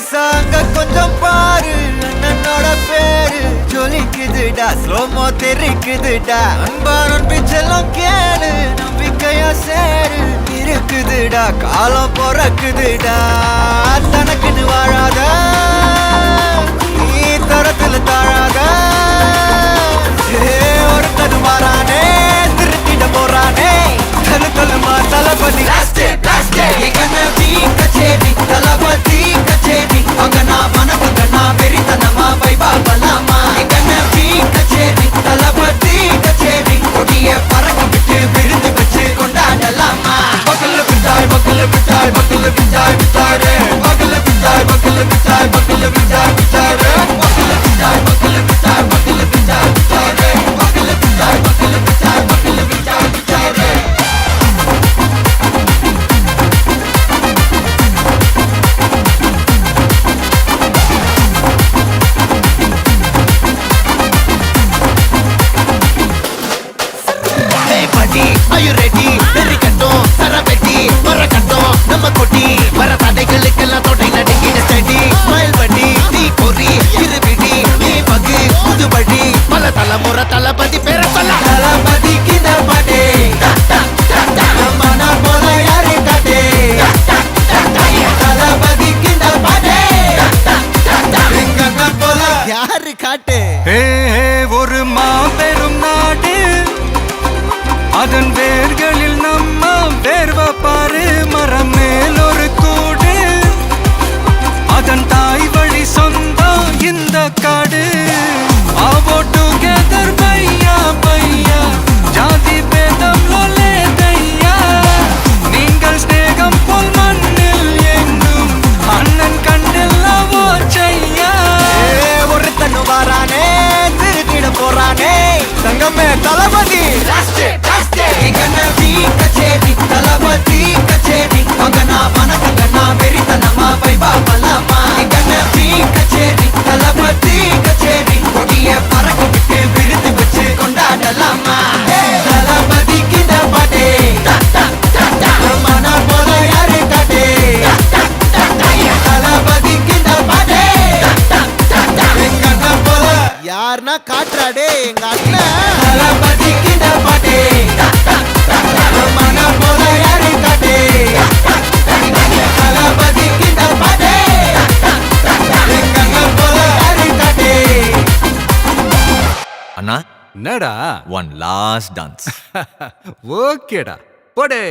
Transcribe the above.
நைசாங்க கொஞ்சம் பாரு அண்ணனோட பேரு ஜொலிக்குதுடா ஸ்லோமோ தெரிக்குதுடா அன்பாரன் பிச்செல்லாம் கேளு நம்பிக்கையா சேரு இருக்குதுடா காலம் பொறக்குதுடா தனக்குன்னு வாழாத நீ தரத்துல தாழாத ஒருத்தது மாறானே திருத்திட போறானே தலு தலுமா தளபதி கச்சேரி தளபதி கச்சேரி அங்கனா மனசுங்கனா வெறித்தனமா வைபா பலாமா கனவி கச்சேரி தளபதி கச்சேரி கொடிய பறக்க விட்டு விருந்து வச்சு கொண்டாடலாமா பக்கல விட்டாய் பக்கல விட்டாய் பக்கல விட்டாய் விட்டாரே பக்கல விட்டாய் பக்கல விட்டாய் பக்கல விட்டாய் விட்டாரே பக்கல விட்டாய் பக்கல விட்டாய் பக்கல விட்டாய் விட்டாரே பக்கல விட்டாய் பக்கல விட்டாய் பக்கல விட்டாய் விட்டாரே Are you ready? Very கட்டும் சரபெட்டி வர கட்டும் நம்ம கொட்டி வர தடைகளுக்கெல்லாம் தொடை நடுங்கிட ஸ்டடி ஸ்மைல் பண்ணி தீ பொறி இருவிடி நீ பகு புதுபடி பல தலைமுறை தளபதி பேர சொல்ல தளபதி கித பாட்டே மன போல யாரு காட்டே தளபதி கித பாட்டே எங்க போல யாரு காட்டே ஒரு மாபெரும் நாடு அதன் வேர்களில் நம்ம வேர்வ பாரு மரம் மேல் ஒரு கூடு அதன் தாய் வழி சொந்தம் இந்த காடு ஆவோ டுகெதர் பையா பையா ஜாதி பேதம் லோலே தையா நீங்கள் ஸ்நேகம் போல் மண்ணில் எங்கும் அண்ணன் கண்டில்லவோ செய்யா ஒருத்தனு வாரானே திருத்திட போறானே தங்கமே தளபதி கனவி கச்சேரி தளபதி கச்சேரி அங்கனா மனசங்கனா வெறித்தனமா வைபா பலாமா கனவி கச்சேரி தளபதி கச்சேரி கொடிய பறக்க விட்டு விருந்து வச்சு கொண்டாடலாமா தளபதி கிட்ட பாட்டே மன போல யாரு காட்டே தளபதி கிட்ட பாட்டே எங்க அண்ணன் போல யாருன்னா காட்டுறாடே எங்க அண்ணன் தளபதி கிட்ட பாட்டே மன போல யாரு காட்டே தளபதி கிட்ட பாட்டே எங்க அண்ணன் போல யாரு காட்டே அண்ணா என்னடா one last dance ஓகேடா போடே